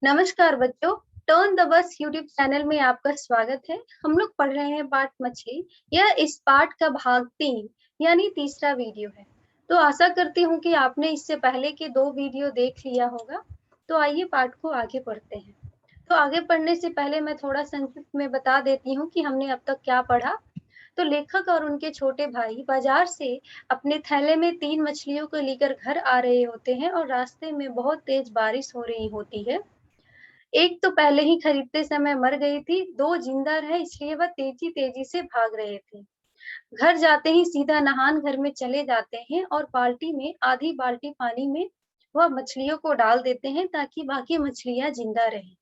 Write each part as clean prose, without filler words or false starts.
नमस्कार बच्चों। Turn the bus YouTube channel में आपका स्वागत है। हम लोग पढ़ रहे हैं पाठ मछली। यह इस पाठ का भाग 3 यानी तीसरा वीडियो है। तो आशा करती हूँ कि आपने इससे पहले के 2 वीडियो देख लिया होगा। तो आइए पाठ को आगे पढ़ते हैं। तो आगे पढ़ने से पहले मैं थोड़ा संक्षिप्त में बता देती हूँ कि हमने अब तक क्या पढ़ा। तो लेखक और उनके छोटे भाई बाजार से अपने थैले में 3 मछलियों को लेकर घर आ रहे होते हैं और रास्ते में बहुत तेज बारिश हो रही होती है। एक तो पहले ही खरीदते समय मर गई थी, 2 जिंदा रहे इसलिए वह तेजी-तेजी से भाग रहे थे। घर जाते ही सीधा नहान घर में चले जाते हैं और बाल्टी में आधी बाल्टी पानी में वह मछलियों को डाल देते हैं ताकि बाकी मछलियाँ जिंदा रहें।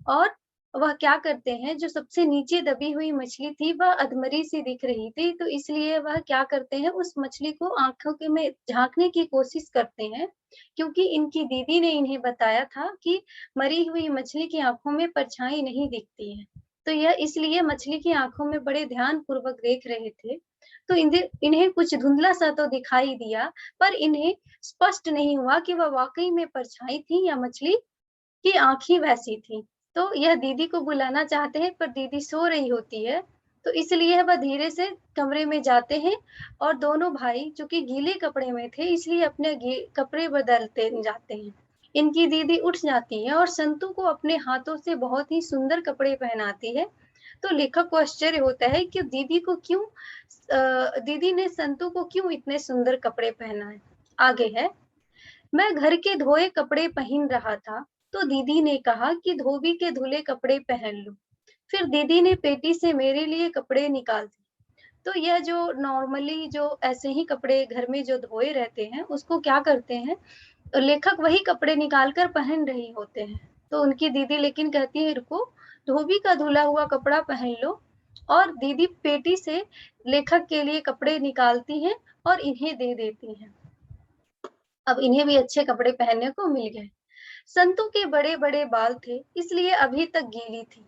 और वह क्या करते हैं, जो सबसे नीचे दबी हुई मछली थी वह अधमरी सी दिख रही थी, तो इसलिए वह क्या करते हैं, उस मछली को आँखों के में झाँकने की कोशिश करते हैं, क्योंकि इनकी दीदी ने इन्हें बताया था कि मरी हुई मछली की आँखों में परछाई नहीं दिखती है। तो यह इसलिए मछली की आँखों में बड़े ध्यानपूर्वक देख रहे थे। तो इन्हें इन्हें कुछ धुंधला-सा तो दिखाई दिया, पर इन्हें स्पष्ट नहीं हुआ कि वह वाक़ई में परछाई थी या मछली की आँख ही वैसी थी। तो यह दीदी को बुलाना चाहते हैं पर दीदी सो रही होती है, तो इसलिए वह धीरे से कमरे में जाते हैं और दोनों भाई जो कि गीले कपड़े में थे इसलिए अपने कपड़े बदलते जाते हैं। इनकी दीदी उठ जाती है और संतू को अपने हाथों से बहुत ही सुंदर कपड़े पहनाती है। तो लेखक को आश्चर्य होता है कि दीदी ने संतू को क्यों इतने सुंदर कपड़े पहनाए। आगे है, मैं घर के धोए कपड़े पहन रहा था, तो दीदी ने कहा कि धोबी के धुले कपड़े पहन लो। फिर दीदी ने पेटी से मेरे लिए कपड़े निकाल दिए। तो यह जो नॉर्मली जो ऐसे ही कपड़े घर में जो धोए रहते हैं, उसको क्या करते हैं, लेखक वही कपड़े निकाल कर पहन रही होते हैं। तो उनकी दीदी लेकिन कहती है, रुको, धोबी का धुला हुआ कपड़ा पहन लो। और दीदी पेटी से लेखक के लिए कपड़े निकालती हैं और इन्हें दे देती हैं। अब इन्हें भी अच्छे कपड़े पहनने को मिल गए। संतू के बड़े-बड़े बाल थे, इसलिए अभी तक गीली थी।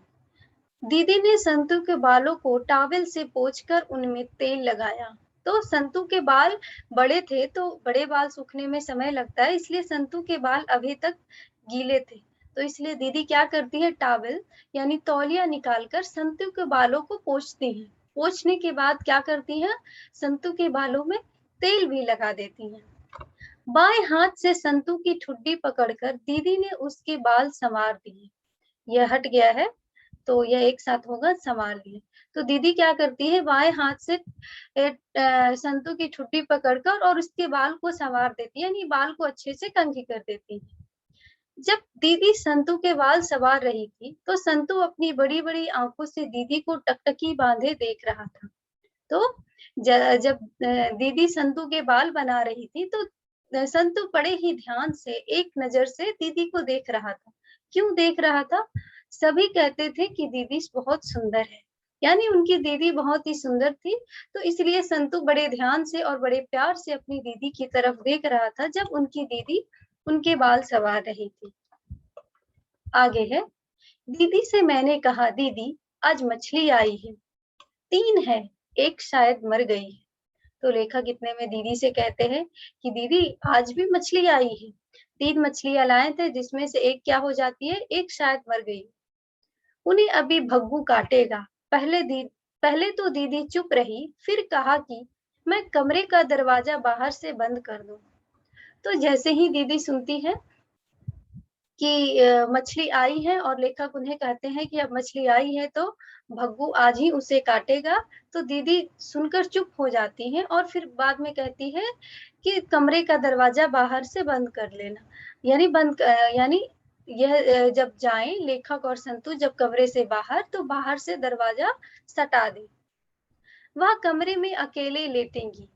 दीदी ने संतू के बालों को टॉवेल से पोंछकर उनमें तेल लगाया। तो संतू के बाल बड़े थे, तो बड़े बाल सूखने में समय लगता है, इसलिए संतू के बाल अभी तक गीले थे। तो इसलिए दीदी क्या करती है, टॉवेल यानी तौलिया निकालकर संतू के बालों को पोंछती हैं। पोंछने के बाद क्या करती हैं, संतू के बालों में तेल भी लगा देती हैं। बाएं हाथ से संतू की ठुड्डी पकड़कर दीदी ने उसके बाल संवार दिए। यह हट गया है, तो यह एक साथ होगा, संवार लिए। तो दीदी क्या करती है, बाएं हाथ से संतू की ठुड्डी पकड़कर और उसके बाल को संवार देती है, यानी बाल को अच्छे से कंघी कर देती है। जब दीदी संतू के बाल संवार रही थी, तो संतू अपनी बड़ी-बड़ी आंखों से दीदी को टकटकी बांधे देख रहा था। तो जब दीदी संतू के बाल बना रही थी, तो संतू बड़े ही ध्यान से एक नज़र से दीदी को देख रहा था। क्यों देख रहा था? सभी कहते थे कि दीदी बहुत सुंदर है, यानी उनकी दीदी बहुत ही सुंदर थी, तो इसलिए संतू बड़े ध्यान से और बड़े प्यार से अपनी दीदी की तरफ देख रहा था, जब उनकी दीदी उनके बाल संवार रही थी। आगे है, दीदी से मैंने कहा, दीदी आज मछली आई है, 3 है, 1 शायद मर गई है। तो लेखक इतने में दीदी से कहते हैं कि दीदी आज भी मछली आई है। 3 मछलियाँ लाए थे जिसमें से 1 क्या हो जाती है, 1 शायद मर गई। उन्हें अभी भग्गू काटेगा। पहले तो दीदी चुप रही, फिर कहा कि मैं कमरे का दरवाजा बाहर से बंद कर दूँ। तो जैसे ही दीदी सुनती है कि मछली आई है और लेखक उन्हें कहते हैं कि अब मछली आई है तो भग्गू आज ही उसे काटेगा, तो दीदी सुनकर चुप हो जाती हैं और फिर बाद में कहती है कि कमरे का दरवाज़ा बाहर से बंद कर लेना। यानी यह जब जाएँ लेखक और संतू जब कमरे से बाहर, तो बाहर से दरवाज़ा सटा दें। वह कमरे में अकेले लेटेंगी।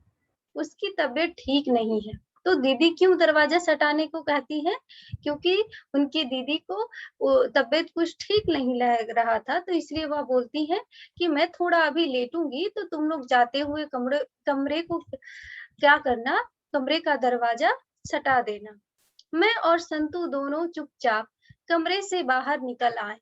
उसकी तबीयत ठीक नहीं है। तो दीदी क्यों दरवाज़ा सटाने को कहती है? क्योंकि उनकी दीदी को वो तबीयत कुछ ठीक नहीं लग रहा था, तो इसलिए वह बोलती हैं कि मैं थोड़ा अभी लेटूँगी, तो तुम लोग जाते हुए कमरे कमरे को क्या करना, कमरे का दरवाज़ा सटा देना। मैं और संतू दोनों चुपचाप कमरे से बाहर निकल आए।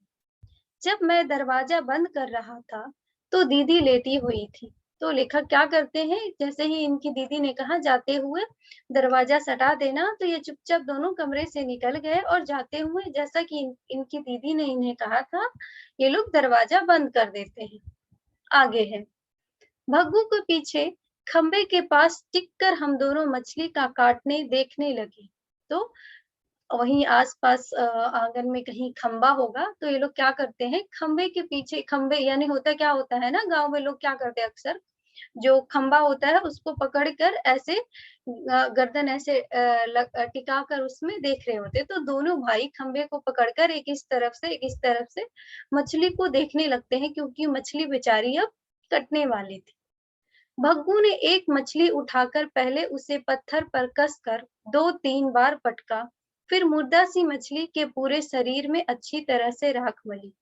जब मैं दरवाज़ा बंद कर रहा था, तो दीदी लेटी हुई थी। तो लेखक क्या करते हैं, जैसे ही इनकी दीदी ने कहा जाते हुए दरवाजा सटा देना, तो ये चुपचाप दोनों कमरे से निकल गए और जाते हुए जैसा कि इनकी दीदी ने इन्हें कहा था, ये लोग दरवाजा बंद कर देते हैं। आगे है, भग्गू के पीछे खंबे के पास टिककर हम दोनों मछली का काटने देखने लगे। तो वहीं आस-पास आंगन में कहीं खंबा होगा, तो ये लोग क्या करते हैं, खंबे के पीछे, खंबे यानी होता क्या होता है ना, गाँव में लोग क्या करते हैं अक्सर, जो खंबा होता है उसको पकड़ कर ऐसे गर्दन ऐसे टिका कर उसमें देख रहे होते हैं। तो दोनों भाई खंबे को पकड़कर एक इस तरफ से, एक इस तरफ से मछली को देखने लगते हैं, क्योंकि मछली बेचारी अब कटने वाली थी। भग्गू ने एक मछली उठाकर पहले उसे पत्थर पर कसकर 2-3 बार पटका, फिर मुर्दा सी मछली के पूरे शरीर में अच्छी तरह से राख मली।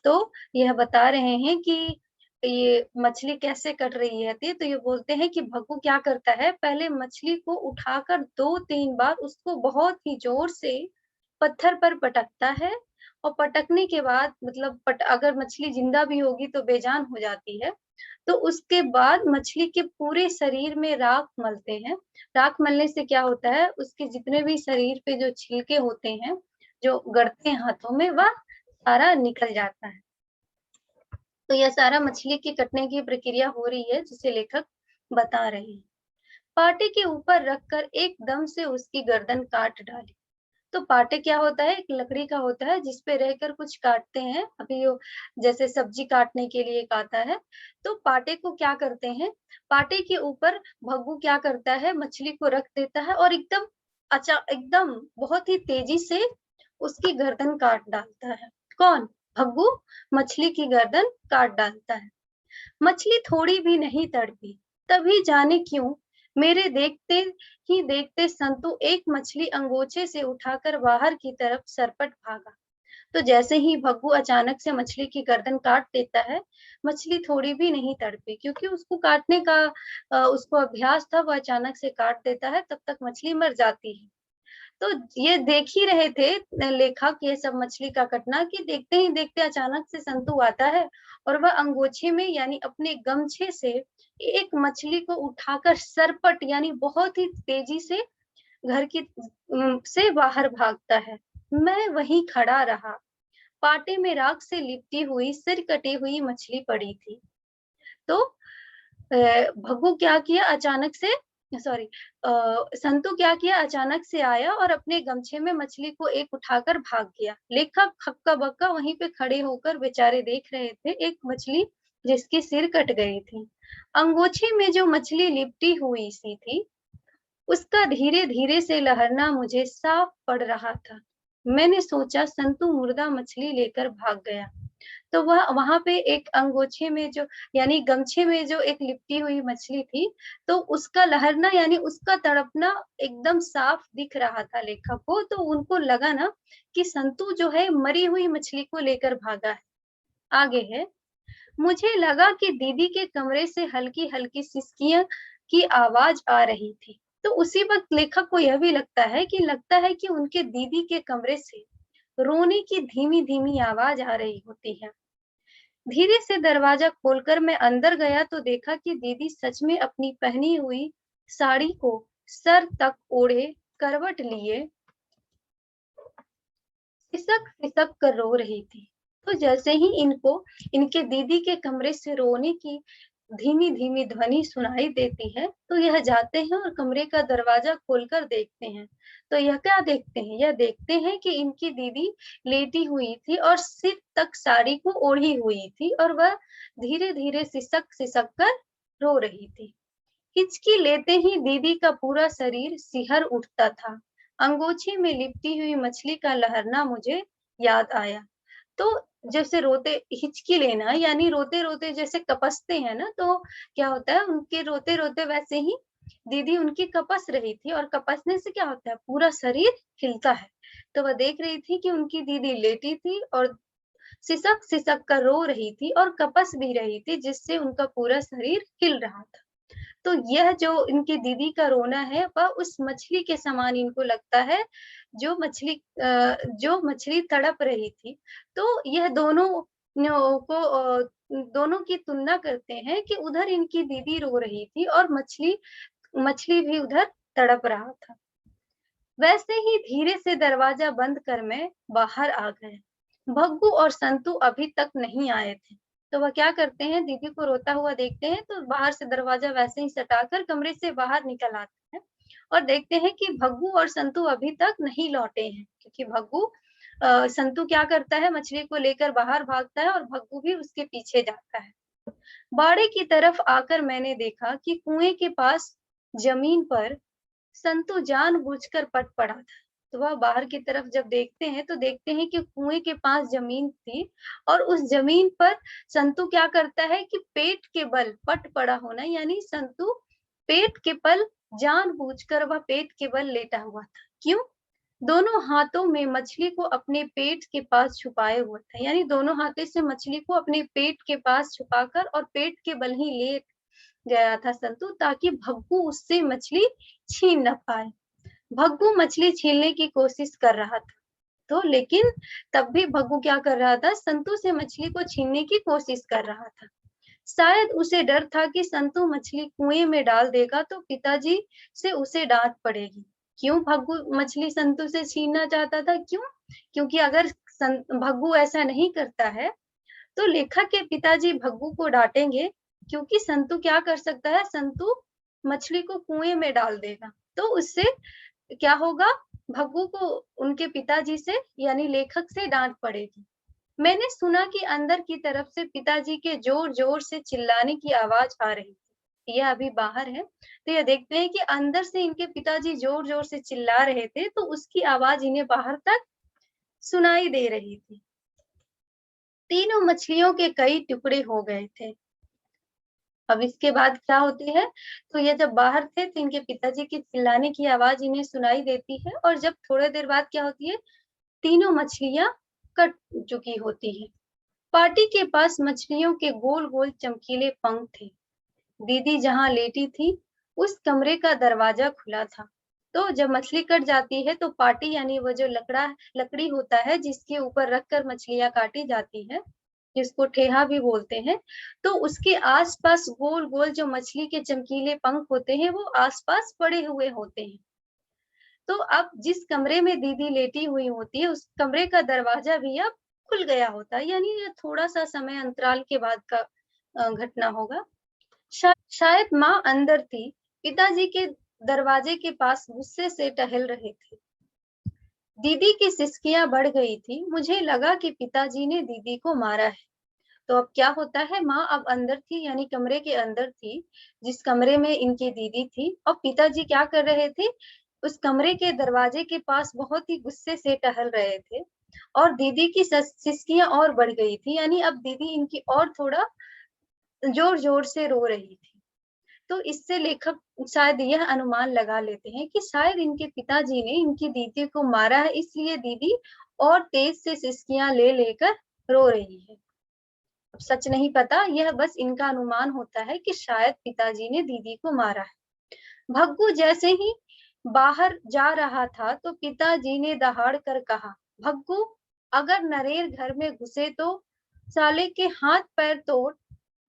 तो यह बता रहे हैं कि ये मछली कैसे कट रही है, तो ये बोलते हैं कि भग्गू क्या करता है, पहले मछली को उठाकर 2-3 बार उसको बहुत ही ज़ोर से पत्थर पर पटकता है, और पटकने के बाद मतलब अगर मछली ज़िंदा भी होगी तो बेजान हो जाती है। तो उसके बाद मछली के पूरे शरीर में राख मलते हैं। राख मलने से क्या होता है, उसके जितने भी शरीर पे जो छिलके होते हैं, जो गड़ते हैं हाथों में, वह सारा निकल जाता है। तो यह सारा मछली के कटने की प्रक्रिया हो रही है, जिसे लेखक बता रहे हैं। पाटे के ऊपर रखकर एकदम से उसकी गर्दन काट डाली। तो पाटे क्या होता है, एक लकड़ी का होता है जिस पे रहकर कुछ काटते हैं। अभी वो जैसे सब्जी काटने के लिए एक आता है, तो पाटे को क्या करते हैं, पाटे के ऊपर भग्गू क्या करता है, मछली को रख देता है और एकदम बहुत ही तेजी से उसकी गर्दन काट डालता है। कौन? भग्गू मछली की गर्दन काट डालता है। मछली थोड़ी भी नहीं तड़पी, तभी जाने क्यों मेरे देखते ही देखते संतु एक मछली अंगोछे से उठाकर बाहर की तरफ सरपट भागा। तो जैसे ही भग्गू अचानक से मछली की गर्दन काट देता है, मछली थोड़ी भी नहीं तड़पी, क्योंकि उसको काटने का उसको अभ्यास था, वो अचानक से काट देता है, तब तक मछली मर जाती है। तो ये देख ही रहे थे लेखक ये सब मछली का कटना, कि देखते ही देखते अचानक से संतु आता है और वह अंगोछे में यानी अपने गमछे से एक मछली को उठाकर सरपट यानी बहुत ही तेजी से घर की से बाहर भागता है। मैं वहीं खड़ा रहा। पाटे में राख से लिपटी हुई सिर कटी हुई मछली पड़ी थी। तो भग्गू क्या किया अचानक से, सॉरी संतु क्या किया, अचानक से आया और अपने गमछे में मछली को एक उठाकर भाग गया। लेखक हक्का-बक्का वहीं पे खड़े होकर बेचारे देख रहे थे एक मछली जिसकी सिर कट गई थी। अंगोछे में जो मछली लिपटी हुई सी थी, उसका धीरे-धीरे से लहरना मुझे साफ पड़ रहा था। मैंने सोचा संतु मुर्दा मछली लेकर भाग गया। तो वह वहाँ पे एक अंगोछे में जो यानी गमछे में जो एक लिपटी हुई मछली थी, तो उसका लहरना यानी उसका तड़पना एकदम साफ दिख रहा था लेखक को, तो उनको लगा ना कि संतु जो है मरी हुई मछली को लेकर भागा है। आगे है, मुझे लगा कि दीदी के कमरे से हल्की-हल्की सिसकियाँ की आवाज़ आ रही थी। तो उसी वक़्त लेखक को यह भी लगता है कि उनके दीदी के कमरे से रोने की धीमी-धीमी आवाज़ आ रही होती है। धीरे से दरवाजा खोलकर मैं अंदर गया तो देखा कि दीदी सच में अपनी पहनी हुई साड़ी को सर तक ओढ़े करवट लिए सिसक कर रो रही थी। तो जैसे ही इनको इनके दीदी के कमरे से रोने की धीमी-धीमी ध्वनि सुनाई देती है, तो यह जाते हैं और कमरे का दरवाजा खोलकर देखते हैं। तो यह क्या देखते हैं? यह देखते हैं कि इनकी दीदी लेटी हुई थी और सिर तक साड़ी को ओढ़ी हुई थी और वह धीरे-धीरे सिसक-सिसक कर रो रही थी। हिचकी लेते ही दीदी का पूरा शरीर सिहर उठता था। अंगोछे में लिपटी हुई मछली का लहरना मुझे याद आया। तो जैसे रोते हिचकी लेना यानी रोते-रोते जैसे कपसते हैं ना, तो क्या होता है उनके रोते-रोते वैसे ही दीदी उनकी कपस रही थी और कपसने से क्या होता है पूरा शरीर हिलता है। तो वह देख रही थी कि उनकी दीदी लेटी थी और सिसक-सिसक कर रो रही थी और कपस भी रही थी, जिससे उनका पूरा शरीर हिल रहा था। तो यह जो इनकी दीदी का रोना है, वह उस मछली के समान इनको लगता है, जो मछली तड़प रही थी। तो यह दोनों को दोनों की तुलना करते हैं कि उधर इनकी दीदी रो रही थी और मछली मछली भी उधर तड़प रहा था। वैसे ही धीरे से दरवाजा बंद कर मैं बाहर आ गया। भग्गू और संतू अभी तक नहीं आए थे। तो वह क्या करते हैं, दीदी को रोता हुआ देखते हैं तो बाहर से दरवाजा वैसे ही सटाकर कमरे से बाहर निकल आते हैं और देखते हैं कि भग्गू और संतू अभी तक नहीं लौटे हैं, क्योंकि भग्गू संतू क्या करता है, मछली को लेकर बाहर भागता है और भग्गू भी उसके पीछे जाता है। बाड़े की तरफ आकर मैंने देखा कि कुएं के पास जमीन पर संतु जानबूझकर पट पड़ा था। तो वह बाहर की तरफ जब देखते हैं तो देखते हैं कि कुएं के पास जमीन थी और उस जमीन पर संतु क्या करता है कि पेट के बल पट पड़ा होना, यानी संतु पेट के बल जानबूझकर वह पेट के बल लेटा हुआ था। क्यों? दोनों हाथों में मछली को अपने पेट के पास छुपाए हुआ था, यानी दोनों हाथों से मछली को अपने पेट के पास छुपाकर और पेट के बल ही लेट गया था संतु, ताकि भग्गू उससे मछली छीन न पाए। भग्गू मछली छीनने की कोशिश कर रहा था, तो लेकिन तब भी भग्गू क्या कर रहा था, संतु से मछली को छीनने की कोशिश कर रहा था। शायद उसे डर था कि संतु मछली कुएं में डाल देगा तो पिताजी से उसे डांट पड़ेगी। क्यों भग्गू मछली संतु से छीनना चाहता था? क्यों? क्योंकि अगर भग्गू ऐसा नहीं करता है तो लेखक के पिताजी भग्गू को डांटेंगे, क्योंकि संतु क्या कर सकता है, संतु मछली को कुएं में डाल देगा, तो उससे क्या होगा, भग्गू को उनके पिताजी से यानी लेखक से डांट पड़ेगी। मैंने सुना कि अंदर की तरफ से पिताजी के जोर-जोर से चिल्लाने की आवाज आ रही थी। यह अभी बाहर है, तो यह देखते हैं कि अंदर से इनके पिताजी जोर-जोर से चिल्ला रहे थे, तो उसकी आवाज इन्हें बाहर तक सुनाई दे रही थी। तीनों मछलियों के कई टुकड़े हो गए थे। अब इसके बाद क्या होती है, तो ये जब बाहर थे तो इनके पिताजी की चिल्लाने की आवाज इन्हें सुनाई देती है और जब थोड़ी देर बाद क्या होती है, तीनों मछलियां कट चुकी होती हैं। पार्टी के पास मछलियों के गोल-गोल चमकीले पंख थे। दीदी जहाँ लेटी थी, उस कमरे का दरवाजा खुला था। तो जब मछली कट जाती है तो पार्टी यानी वो जो लकड़ी होता है जिसके ऊपर रखकर मछलियाँ काटी जाती है, जिसको ठेहा भी बोलते हैं, तो उसके आस-पास गोल-गोल जो मछली के चमकीले पंख होते हैं, वो आस-पास पड़े हुए होते हैं। तो अब जिस कमरे में दीदी लेटी हुई होती है, उस कमरे का दरवाजा भी अब खुल गया होता है, यानी ये थोड़ा-सा समय अंतराल के बाद का घटना होगा। शायद माँ अंदर थी, पिताजी के दरवाजे के पास गुस्से से टहल रहे थे। दीदी की सिसकियाँ बढ़ गई थी, मुझे लगा कि पिताजी ने दीदी को मारा है। तो अब क्या होता है, माँ अब अंदर थी यानी कमरे के अंदर थी, जिस कमरे में इनकी दीदी थी और पिताजी क्या कर रहे थे, उस कमरे के दरवाजे के पास बहुत ही गुस्से से टहल रहे थे और दीदी की सिसकियाँ और बढ़ गई थी, यानी अब दीदी इनकी और थोड़ा ज़ोर-ज़ोर से रो रही थी। तो इससे लेखक शायद यह अनुमान लगा लेते हैं कि शायद इनके पिताजी ने इनकी दीदी को मारा है, इसलिए दीदी और तेज़ से सिसकियाँ ले लेकर रो रही है। सच नहीं पता, यह बस इनका अनुमान होता है कि शायद पिताजी ने दीदी को मारा है। भग्गू जैसे ही बाहर जा रहा था तो पिताजी ने दहाड़ कर कहा, भग्गू अगर नरेर घर में घुसे तो साले के हाथ पैर तोड़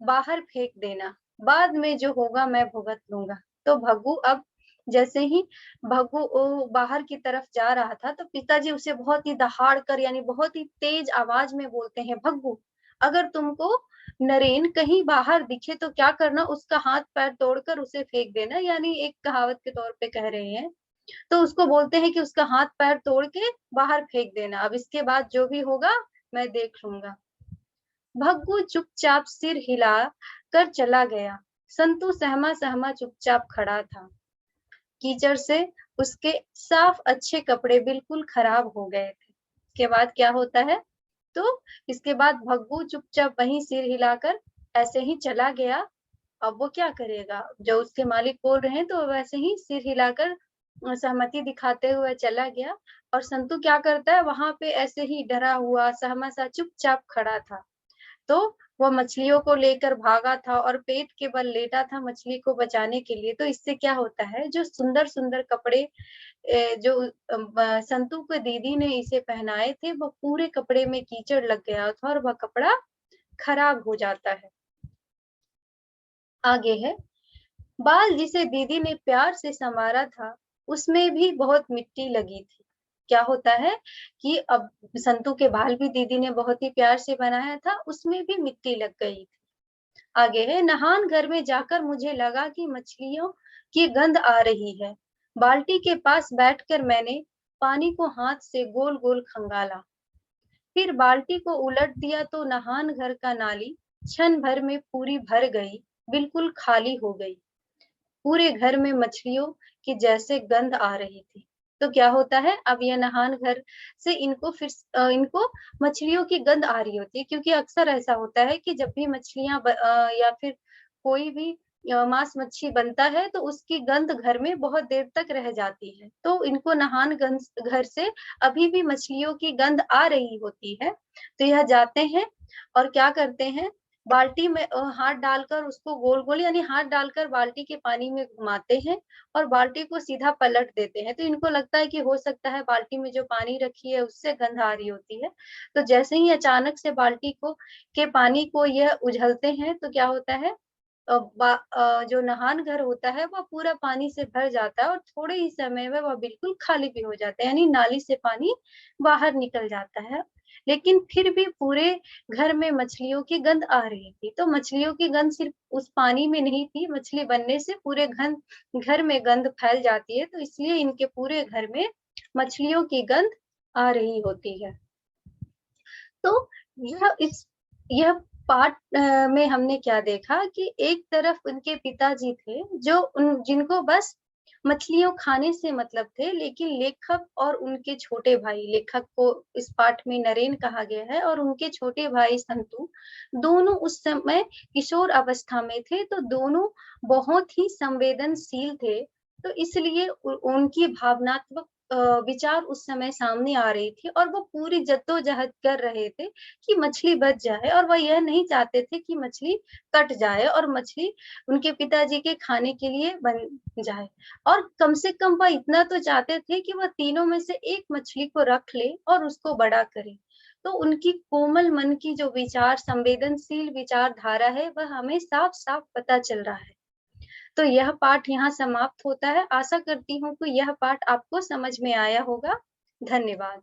बाहर फेंक देना, बाद में जो होगा मैं भुगत लूंगा। तो भग्गू अब जैसे ही भग्गू बाहर की तरफ जा रहा था तो पिताजी उसे बहुत ही दहाड़ कर यानी बहुत ही तेज आवाज में बोलते हैं, भग्गू अगर तुमको नरेन कहीं बाहर दिखे तो क्या करना, उसका हाथ पैर तोड़कर उसे फेंक देना, यानी एक कहावत के तौर पे कह रहे हैं। तो उसको बोलते हैं कि उसका हाथ पैर तोड़ के बाहर फेंक देना, अब इसके बाद जो भी होगा मैं देख लूंगा। भग्गू चुपचाप सिर हिला कर चला गया। संतु सहमा-सहमा चुपचाप खड़ा था। कीचड़ से उसके साफ अच्छे कपड़े बिल्कुल खराब हो गए थे। इसके बाद क्या होता है? तो इसके बाद भग्गू चुपचाप वहीं सिर हिलाकर ऐसे ही चला गया। अब वो क्या करेगा? जो उसके मालिक बोल रहे हैं तो वैसे ही सिर हिलाकर सहमति दिखाते हुए चला गया और संतु क्या करता है, वहाँ पे ऐसे ही डरा हुआ, सहमा-सा चुपचाप खड़ा था। तो वह मछलियों को लेकर भागा था और पेट के बल लेटा था मछली को बचाने के लिए। तो इससे क्या होता है, जो सुंदर-सुंदर कपड़े जो संतू को दीदी ने इसे पहनाए थे, वो पूरे कपड़े में कीचड़ लग गया था और वह कपड़ा खराब हो जाता है। आगे है, बाल जिसे दीदी ने प्यार से संवारा था, उसमें भी बहुत मिट्टी लगी थी। क्या होता है कि अब संतू के बाल भी दीदी ने बहुत ही प्यार से बनाया था, उसमें भी मिट्टी लग गई थी। आगे है, नहान घर में जाकर मुझे लगा कि मछलियों की गंध आ रही है। बाल्टी के पास बैठकर मैंने पानी को हाथ से गोल गोल खंगाला, फिर बाल्टी को उलट दिया तो नहान घर का नाली क्षण भर में पूरी भर गई, बिल्कुल खाली हो गई। पूरे घर में मछलियों की जैसे गंध आ रही थी। तो क्या होता है, अब ये नहान घर से इनको मछलियों की गंध आ रही होती है, क्योंकि अक्सर ऐसा होता है कि जब भी या फिर कोई भी मांस मच्छी बनता है तो उसकी गंध घर में बहुत देर तक रह जाती है। तो इनको नहान गंज घर से अभी भी मछलियों की गंध आ रही होती है। तो यह जाते हैं और क्या करते हैं, बाल्टी में हाथ डालकर उसको गोल-गोल यानी हाथ डालकर बाल्टी के पानी में घुमाते हैं और बाल्टी को सीधा पलट देते हैं। तो इनको लगता है कि हो सकता है बाल्टी में जो पानी रखी है उससे गंध आ रही होती है। तो जैसे ही अचानक से बाल्टी को के पानी को यह उझलते हैं तो क्या होता है, जो नहान घर होता है वह पूरा पानी से भर जाता है और थोड़े ही समय में वह बिल्कुल खाली भी हो जाता है, यानी नाली से पानी बाहर निकल जाता है। लेकिन फिर भी पूरे घर में मछलियों की गंध आ रही थी। तो मछलियों की गंध सिर्फ़ उस पानी में नहीं थी, मछली बनने से पूरे घर में गंध फैल जाती है, तो इसलिए इनके पूरे घर में मछलियों की गंध आ रही होती है। तो यह पाठ में हमने क्या देखा कि एक तरफ उनके पिताजी थे, जो उन जिनको बस मछलियों खाने से मतलब थे, लेकिन लेखक और उनके छोटे भाई, लेखक को इस पाठ में नरेन कहा गया है और उनके छोटे भाई संतु, दोनों उस समय किशोर अवस्था में थे, तो दोनों बहुत ही संवेदनशील थे। तो इसलिए उनकी भावनात्मक विचार उस समय सामने आ रही थी और वो पूरी जद्दोजहद कर रहे थे कि मछली बच जाए, और वह यह नहीं चाहते थे कि मछली कट जाए और मछली उनके पिताजी के खाने के लिए बन जाए। और कम से कम वह इतना तो चाहते थे कि वह तीनों में से एक मछली को रख ले और उसको बड़ा करे। तो उनकी कोमल मन की जो विचार, संवेदनशील विचारधारा है, वह हमें साफ-साफ पता चल रहा है। तो यह पाठ यहाँ समाप्त होता है। आशा करती हूँ कि यह पाठ आपको समझ में आया होगा। धन्यवाद।